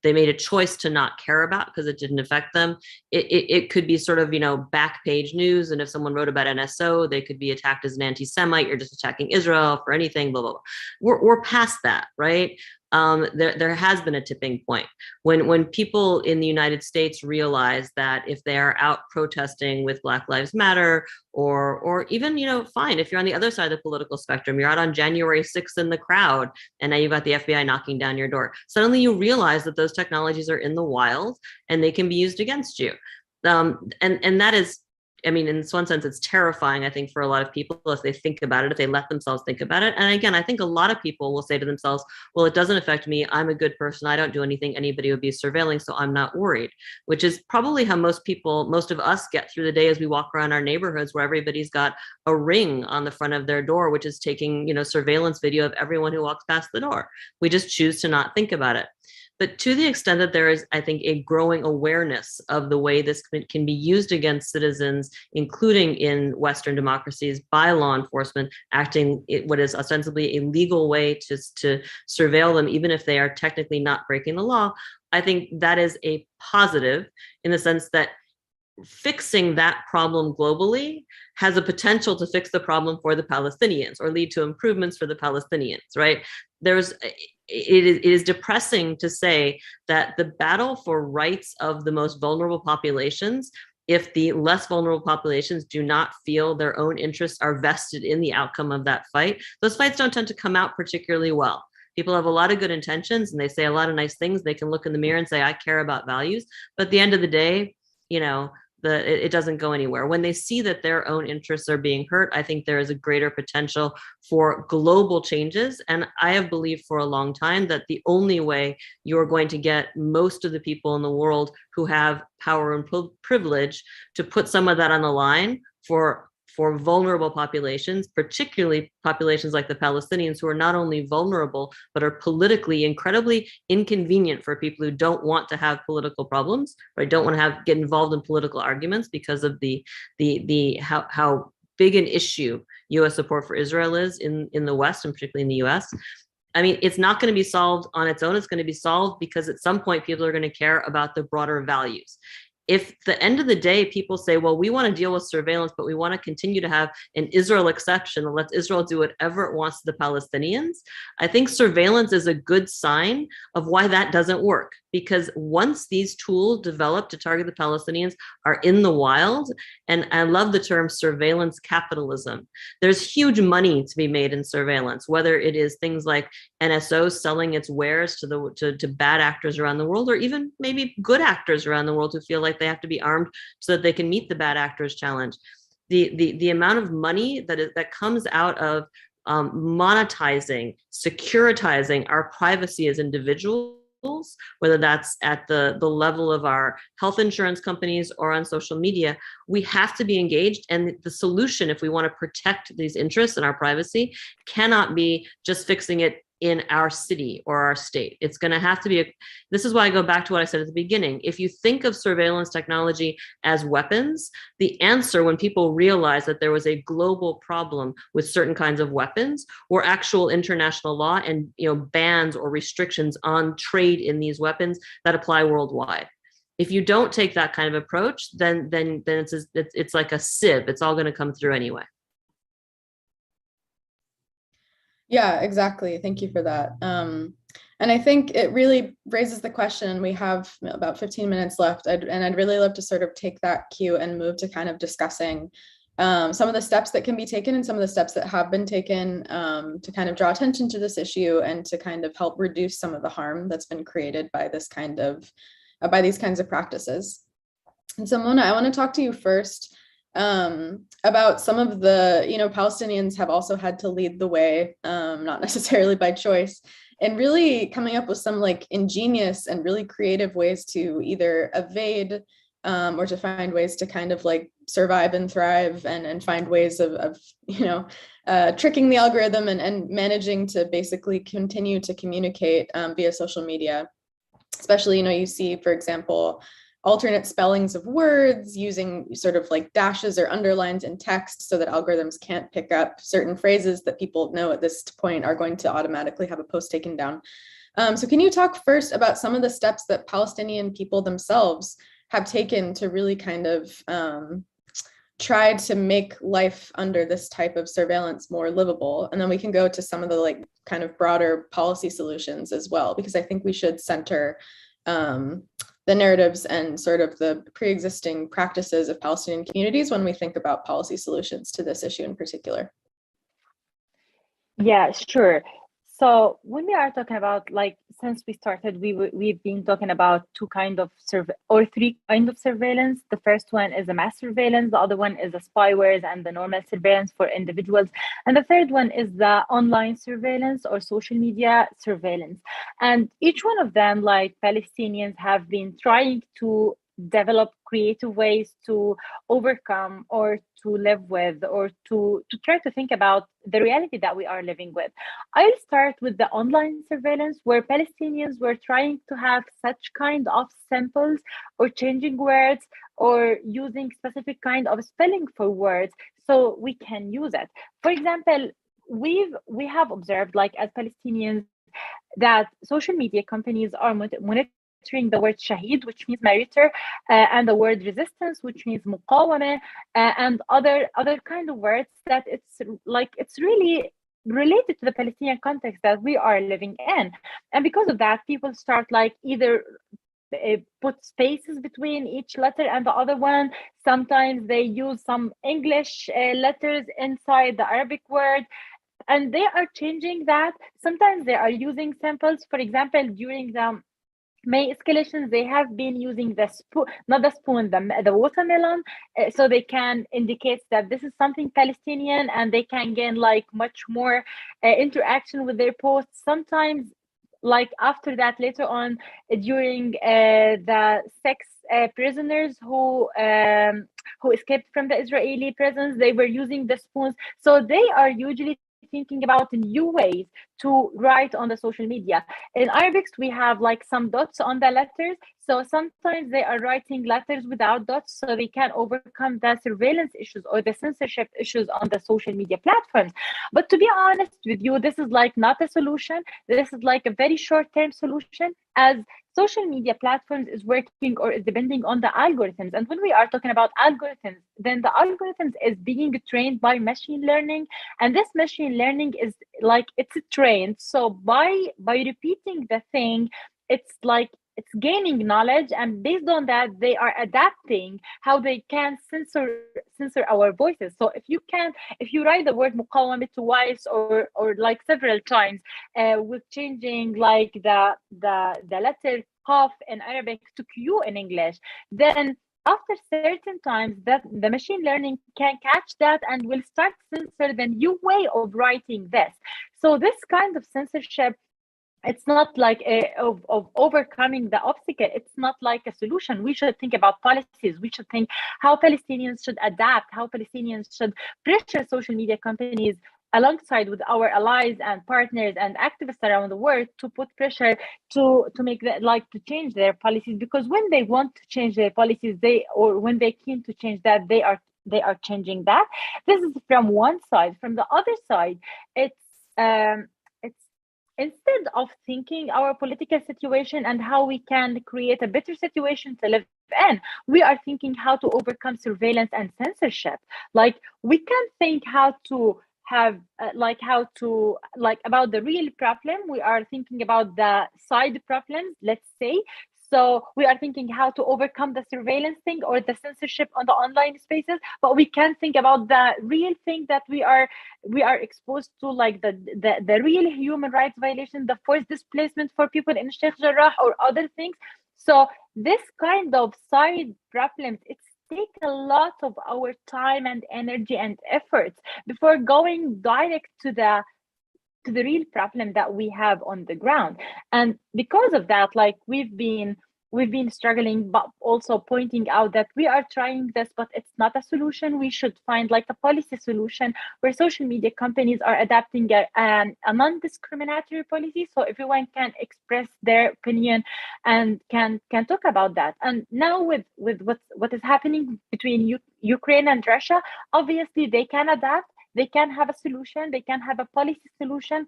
they made a choice to not care about because it didn't affect them, it could be sort of, back page news. And if someone wrote about NSO, they could be attacked as an anti-Semite, you're just attacking Israel for anything, blah, blah, blah. We're past that, right? There has been a tipping point when people in the United States realize that if they are out protesting with Black Lives Matter or even, fine, if you're on the other side of the political spectrum, you're out on January 6th in the crowd, and now you've got the FBI knocking down your door. Suddenly you realize that those technologies are in the wild and they can be used against you. And that is, I mean, in one sense, it's terrifying, I think, for a lot of people if they think about it, if they let themselves think about it. And again, I think a lot of people will say to themselves, well, it doesn't affect me. I'm a good person. I don't do anything anybody would be surveilling, so I'm not worried, which is probably how most of us get through the day as we walk around our neighborhoods where everybody's got a ring on the front of their door, which is taking, surveillance video of everyone who walks past the door. We just choose to not think about it. But to the extent that there is, I think, a growing awareness of the way this can be used against citizens, including in Western democracies, by law enforcement acting what is ostensibly a legal way to surveil them, even if they are technically not breaking the law, I think that is a positive in the sense that fixing that problem globally has a potential to fix the problem for the Palestinians or lead to improvements for the Palestinians, right? It is depressing to say that the battle for rights of the most vulnerable populations, if the less vulnerable populations do not feel their own interests are vested in the outcome of that fight, those fights don't tend to come out particularly well. People have a lot of good intentions and they say a lot of nice things. They can look in the mirror and say, I care about values. But at the end of the day, it doesn't go anywhere. When they see that their own interests are being hurt, I think there is a greater potential for global changes. And I have believed for a long time that the only way you're going to get most of the people in the world who have power and privilege to put some of that on the line for vulnerable populations, particularly populations like the Palestinians, who are not only vulnerable, but are politically incredibly inconvenient for people who don't want to have political problems, right? Don't want to get involved in political arguments because of how big an issue US support for Israel is in the West, and particularly in the US. I mean, it's not going to be solved on its own. It's going to be solved because at some point people are going to care about the broader values. If at the end of the day, people say, well, we want to deal with surveillance, but we want to continue to have an Israel exception and let Israel do whatever it wants to the Palestinians, I think surveillance is a good sign of why that doesn't work. Because once these tools developed to target the Palestinians are in the wild, and I love the term surveillance capitalism, there's huge money to be made in surveillance, whether it is things like NSO selling its wares to bad actors around the world, or even maybe good actors around the world who feel like they have to be armed so that they can meet the bad actors challenge. The amount of money that comes out of monetizing, securitizing our privacy as individuals, whether that's at the level of our health insurance companies or on social media, we have to be engaged. And the solution, if we want to protect these interests and our privacy, cannot be just fixing it in our city or our state. It's going to have to be this is why I go back to what I said at the beginning. If you think of surveillance technology as weapons, the answer, when people realize that there was a global problem with certain kinds of weapons, were actual international law and bans or restrictions on trade in these weapons that apply worldwide. If you don't take that kind of approach, then it's like a sieve. It's all going to come through anyway. Yeah, exactly. Thank you for that. And I think it really raises the question. We have about 15 minutes left, and I'd really love to sort of take that cue and move to kind of discussing some of the steps that can be taken and some of the steps that have been taken to kind of draw attention to this issue and to kind of help reduce some of the harm that's been created by this kind of by these kinds of practices. And so, Mona, I want to talk to you first about some of the, Palestinians have also had to lead the way, not necessarily by choice, and really coming up with some like ingenious and really creative ways to either evade or to find ways to kind of like survive and thrive and find ways of tricking the algorithm and managing to basically continue to communicate via social media. Especially, you see, for example, alternate spellings of words using sort of like dashes or underlines in text so that algorithms can't pick up certain phrases that people know at this point are going to automatically have a post taken down. So can you talk first about some of the steps that Palestinian people themselves have taken to really kind of try to make life under this type of surveillance more livable? And then we can go to some of the like kind of broader policy solutions as well, because I think we should center the narratives and sort of the pre-existing practices of Palestinian communities when we think about policy solutions to this issue in particular. Yeah, sure. So when we are talking about, like, since we started, we've been talking about three kind of surveillance. The first one is a mass surveillance. The other one is the spywares and the normal surveillance for individuals. And the third one is the online surveillance or social media surveillance. And each one of them, like Palestinians, have been trying to develop creative ways to overcome or to live with or to try to think about the reality that we are living with. I'll start with the online surveillance where Palestinians were trying to have such kind of symbols or changing words or using specific kind of spelling for words so we can use it. For example, we have observed, like, as Palestinians, that social media companies are monitoring the word shaheed, which means martyr, and the word resistance, which means muqawama, and other kind of words that it's really related to the Palestinian context that we are living in. And because of that, people start like either put spaces between each letter and the other one. Sometimes they use some English letters inside the Arabic word, and they are changing that. Sometimes they are using samples. For example, during the May escalations, they have been using the spoon, not the spoon, the watermelon, so they can indicate that this is something Palestinian, and they can gain like much more interaction with their posts. Sometimes, like after that, later on, during the sex prisoners who escaped from the Israeli prisons, they were using the spoons. So they are usually thinking about new ways to write on the social media. In Arabic, we have like some dots on the letters. So sometimes they are writing letters without dots so they can overcome the surveillance issues or the censorship issues on the social media platforms. But to be honest with you, this is like not a solution. This is like a very short-term solution, as social media platforms is working or is depending on the algorithms. And when we are talking about algorithms, then the algorithms is being trained by machine learning. And this machine learning is like, it's trained. So by repeating the thing, it's like it's gaining knowledge, and based on that, they are adapting how they can censor our voices. So if you write the word muqawama twice or like several times, with changing like the letter qaf in Arabic to q in English, then after certain times that the machine learning can catch that and will start censor the new way of writing this. So this kind of censorship, it's not like of overcoming the obstacle. It's not like a solution. We should think about policies. We should think how Palestinians should adapt, how Palestinians should pressure social media companies alongside with our allies and partners and activists around the world to put pressure to make that, like, to change their policies. Because when they want to change their policies, when they're keen to change that, they are changing that. This is from one side. From the other side, it's instead of thinking our political situation and how we can create a better situation to live in, we are thinking how to overcome surveillance and censorship. Like, we can think how to have like how to like about the real problem. We are thinking about the side problems, let's say. So we are thinking how to overcome the surveillance thing or the censorship on the online spaces, but we can't think about the real thing that we are exposed to, like the real human rights violation, the forced displacement for people in Sheikh Jarrah or other things. So this kind of side problems, it's take a lot of our time and energy and efforts before going direct to the real problem that we have on the ground. And because of that, like we've been struggling, but also pointing out that we are trying this, but it's not a solution. We should find like a policy solution where social media companies are adapting a non-discriminatory policy, so everyone can express their opinion and can talk about that. And now with what is happening between Ukraine and Russia, obviously they can adapt, they can have a solution, they can have a policy solution,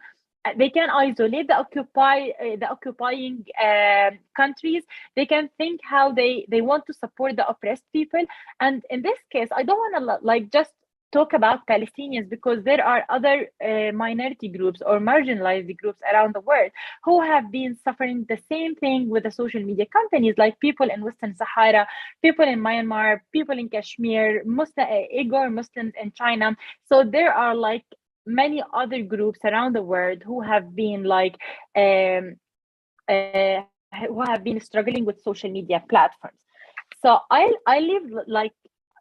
they can isolate the occupying countries, they can think how they want to support the oppressed people. And in this case, I don't want to like just talk about Palestinians, because there are other minority groups or marginalized groups around the world who have been suffering the same thing with the social media companies, like people in Western Sahara, people in Myanmar, people in Kashmir, Uyghur Muslims in China. So there are like many other groups around the world who have been like who have been struggling with social media platforms. So I leave like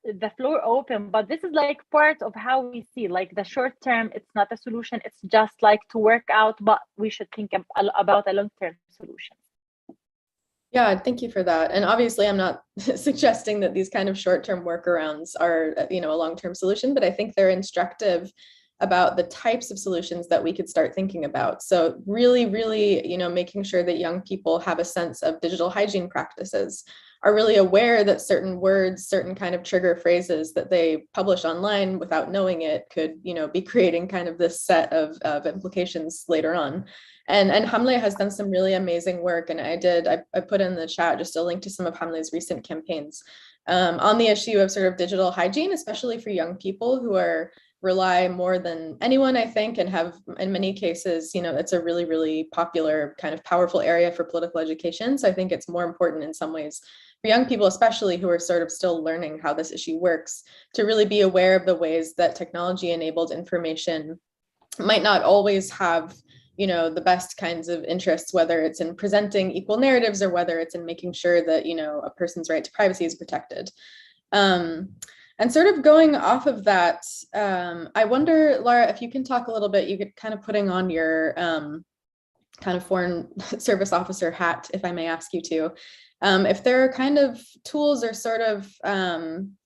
the floor open, but this is like part of how we see like the short term, it's not a solution, it's just like to work out, but we should think about a long-term solution. Yeah, thank you for that. And obviously I'm not suggesting that these kind of short-term workarounds are, a long-term solution, but I think they're instructive about the types of solutions that we could start thinking about. So really, making sure that young people have a sense of digital hygiene practices, are really aware that certain words, certain kind of trigger phrases that they publish online without knowing it could, be creating kind of this set of implications later on. And Hamle has done some really amazing work. And I put in the chat just a link to some of Hamle's recent campaigns on the issue of sort of digital hygiene, especially for young people who rely more than anyone, I think, and have in many cases, it's a really, really popular kind of powerful area for political education. So I think it's more important in some ways for young people, especially who are sort of still learning how this issue works, to really be aware of the ways that technology enabled information might not always have the best kinds of interests, whether it's in presenting equal narratives or whether it's in making sure that, a person's right to privacy is protected. And sort of going off of that, I wonder, Lara, if you can talk a little bit, you could kind of putting on your kind of foreign service officer hat, if I may ask you to, if there are kind of tools or sort of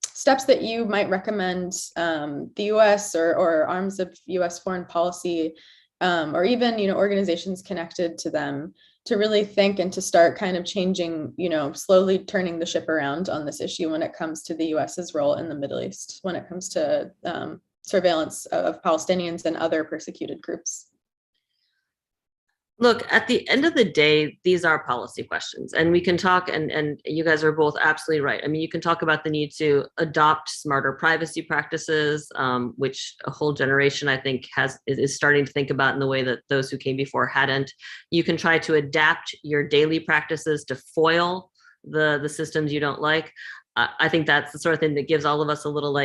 steps that you might recommend the US or arms of US foreign policy, or even, organizations connected to them, to really think and to start kind of changing, slowly turning the ship around on this issue when it comes to the US's role in the Middle East, when it comes to surveillance of Palestinians and other persecuted groups. Look, at the end of the day, these are policy questions, and we can talk, and you guys are both absolutely right. I mean, you can talk about the need to adopt smarter privacy practices, which a whole generation, I think, is starting to think about in the way that those who came before hadn't. You can try to adapt your daily practices to foil the systems you don't like. I think that's the sort of thing that gives all of us a little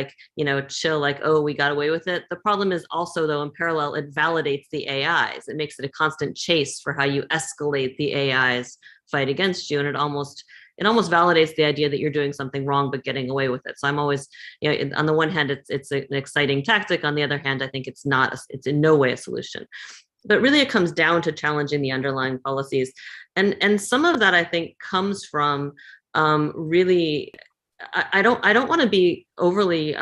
chill, like, oh, we got away with it. The problem is also, though, in parallel, it validates the AIs. It makes it a constant chase for how you escalate the AIs fight against you. And it almost validates the idea that you're doing something wrong, but getting away with it. So I'm always, on the one hand, it's an exciting tactic. On the other hand, I think it's in no way a solution. But really, it comes down to challenging the underlying policies. And some of that, I think, comes from really, I don't want to be overly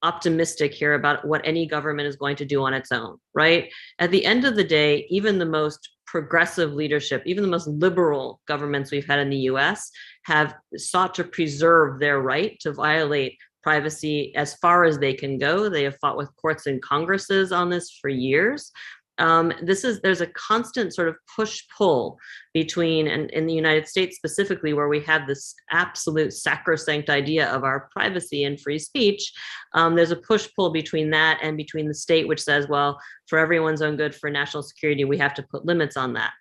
optimistic here about what any government is going to do on its own, right? At the end of the day, even the most progressive leadership, even the most liberal governments we've had in the US have sought to preserve their right to violate privacy as far as they can go. They have fought with courts and congresses on this for years. There's a constant sort of push-pull between, and in the United States specifically, where we have this absolute sacrosanct idea of our privacy and free speech. There's a push-pull between that and between the state, which says, well, for everyone's own good, for national security, we have to put limits on that.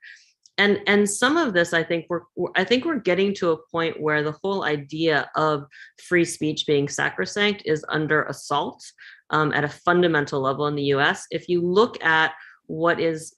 And some of this, I think we're getting to a point where the whole idea of free speech being sacrosanct is under assault at a fundamental level in the U.S. If you look at what is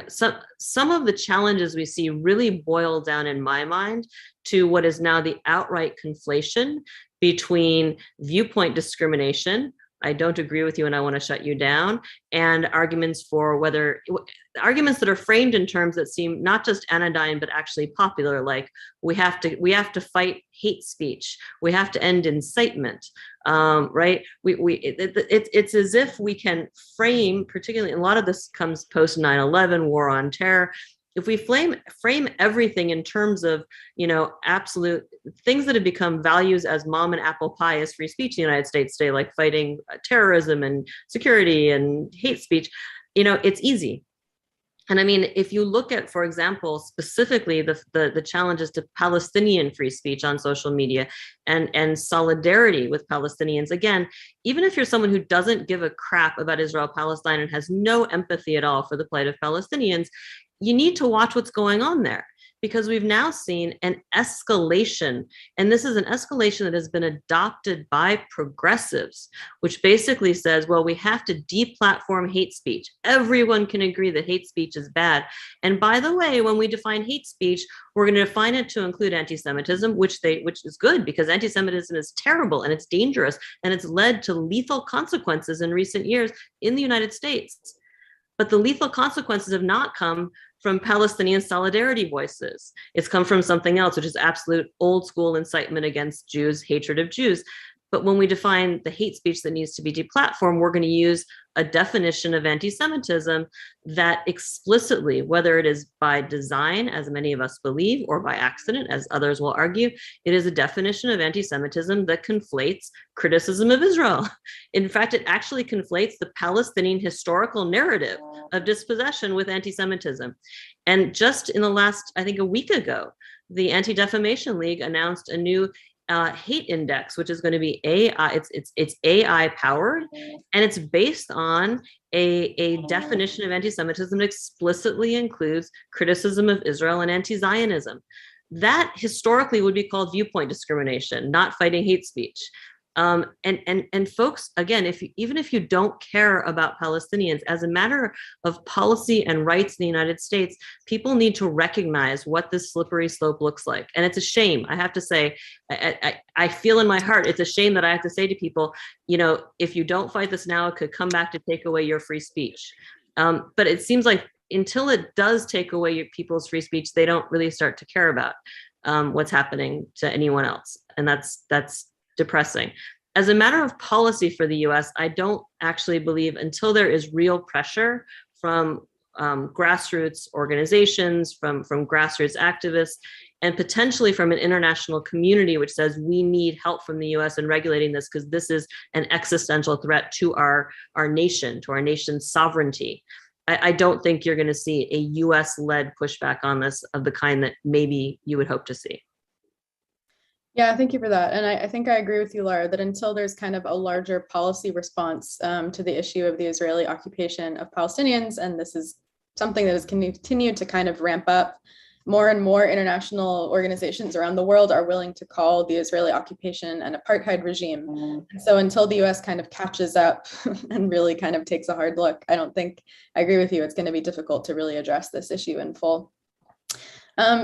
some of the challenges we see really boil down, in my mind, to what is now the outright conflation between viewpoint discrimination, I don't agree with you and I want to shut you down, and arguments that are framed in terms that seem not just anodyne but actually popular, like we have to fight hate speech, we have to end incitement, right? It's as if we can frame, particularly a lot of this comes post 9/11, war on terror. If we frame everything in terms of, absolute things that have become values as mom and apple pie as free speech in the United States today, like fighting terrorism and security and hate speech, it's easy. And I mean, if you look at, for example, specifically the challenges to Palestinian free speech on social media and solidarity with Palestinians, again, even if you're someone who doesn't give a crap about Israel-Palestine and has no empathy at all for the plight of Palestinians, you need to watch what's going on there, because we've now seen an escalation, and this is an escalation that has been adopted by progressives, which basically says, well, we have to deplatform hate speech. Everyone can agree that hate speech is bad. And by the way, when we define hate speech, we're going to define it to include anti-Semitism, which is good, because anti-Semitism is terrible and it's dangerous and it's led to lethal consequences in recent years in the United States. But the lethal consequences have not come from Palestinian solidarity voices. It's come from something else, which is absolute old school incitement against Jews, hatred of Jews. But when we define the hate speech that needs to be deplatformed, we're going to use a definition of anti-Semitism that explicitly, whether it is by design, as many of us believe, or by accident, as others will argue, it is a definition of anti-Semitism that conflates criticism of Israel. In fact, it actually conflates the Palestinian historical narrative of dispossession with anti-Semitism. And just in the last, I think a week ago, the Anti-Defamation League announced a new hate index, which is going to be AI. It's AI powered, and it's based on a definition of anti-Semitism that explicitly includes criticism of Israel and anti-Zionism. That historically would be called viewpoint discrimination, not fighting hate speech. And folks, again, even if you don't care about Palestinians, as a matter of policy and rights in the United States, people need to recognize what this slippery slope looks like. And it's a shame, I have to say, I feel in my heart, it's a shame that I have to say to people, if you don't fight this now, it could come back to take away your free speech. But it seems like until it does take away people's free speech, they don't really start to care about what's happening to anyone else. And that's depressing. As a matter of policy for the US, I don't actually believe, until there is real pressure from grassroots organizations, from grassroots activists, and potentially from an international community which says we need help from the US in regulating this because this is an existential threat to our nation, to our nation's sovereignty. I don't think you're going to see a US-led pushback on this of the kind that maybe you would hope to see. Yeah, thank you for that. And I think I agree with you, Laura, that until there's kind of a larger policy response to the issue of the Israeli occupation of Palestinians, and this is something that has continued to kind of ramp up, more and more international organizations around the world are willing to call the Israeli occupation an apartheid regime. And so until the US kind of catches up and really kind of takes a hard look, I agree with you, it's going to be difficult to really address this issue in full.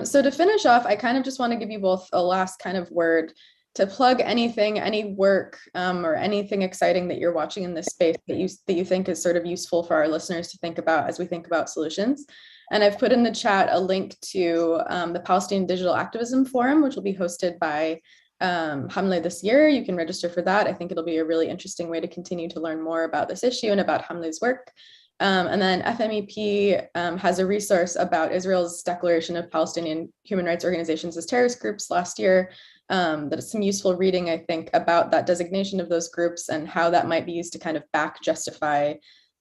So to finish off, I kind of just want to give you both a last kind of word to plug anything, any work or anything exciting that you're watching in this space that you think is sort of useful for our listeners to think about as we think about solutions. And I've put in the chat a link to the Palestinian Digital Activism Forum, which will be hosted by Hamle this year. You can register for that. I think it'll be a really interesting way to continue to learn more about this issue and about Hamle's work. And then FMEP has a resource about Israel's declaration of Palestinian human rights organizations as terrorist groups last year. That is some useful reading, I think, about that designation of those groups and how that might be used to kind of justify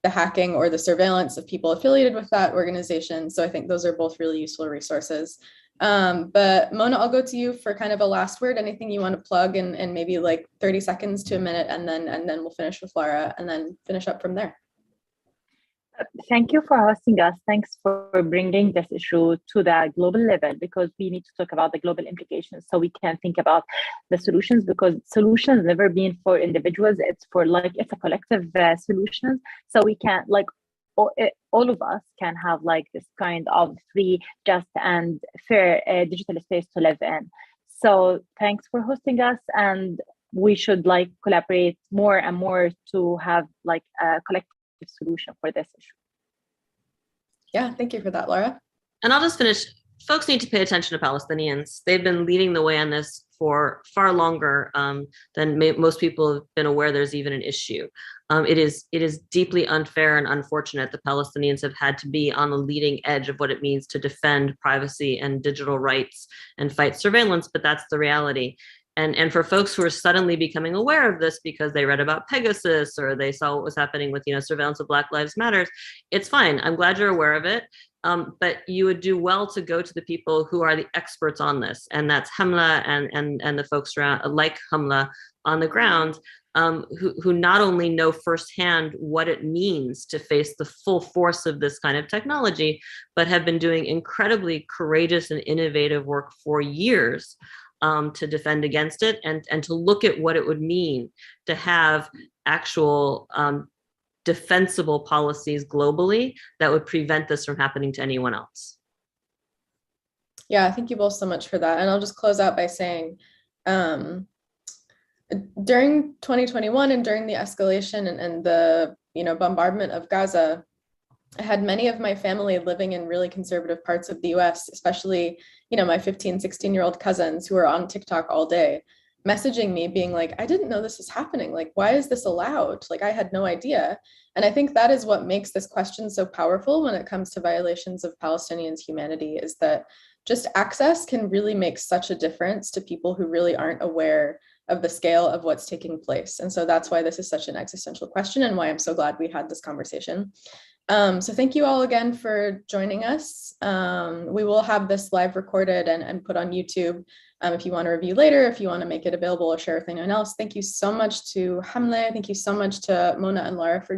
the hacking or the surveillance of people affiliated with that organization. So I think those are both really useful resources. But Mona, I'll go to you for kind of a last word. Anything you want to plug in maybe like 30 seconds to a minute, and then we'll finish with Lara and then finish up from there. Thank you for hosting us. Thanks for bringing this issue to the global level, because we need to talk about the global implications so we can think about the solutions, because solutions never been for individuals. It's a collective solution. So we can all of us can have like this kind of free, just and fair digital space to live in. So thanks for hosting us, and we should like collaborate more and more to have like a collective solution for this issue. Yeah, thank you for that, Lara. And I'll just finish. Folks need to pay attention to Palestinians. They've been leading the way on this for far longer than most people have been aware there's even an issue. It is deeply unfair and unfortunate that Palestinians have had to be on the leading edge of what it means to defend privacy and digital rights and fight surveillance, but that's the reality. And for folks who are suddenly becoming aware of this because they read about Pegasus or they saw what was happening with surveillance of Black Lives Matters, it's fine. I'm glad you're aware of it. But you would do well to go to the people who are the experts on this, and that's Hamla and the folks around like Hamla on the ground, who not only know firsthand what it means to face the full force of this kind of technology, but have been doing incredibly courageous and innovative work for years to defend against it and to look at what it would mean to have actual defensible policies globally that would prevent this from happening to anyone else. Yeah, thank you both so much for that. And I'll just close out by saying, during 2021 and during the escalation and the bombardment of Gaza, I had many of my family living in really conservative parts of the US, especially, my 15, 16-year-old cousins who are on TikTok all day, messaging me being like, I didn't know this was happening. Like, why is this allowed? Like, I had no idea. And I think that is what makes this question so powerful when it comes to violations of Palestinians' humanity, is that just access can really make such a difference to people who really aren't aware of the scale of what's taking place. And so that's why this is such an existential question and why I'm so glad we had this conversation. So thank you all again for joining us. We will have this live recorded and put on YouTube if you want to review later, if you want to make it available or share with anyone else. Thank you so much to Hamle. Thank you so much to Mona and Lara for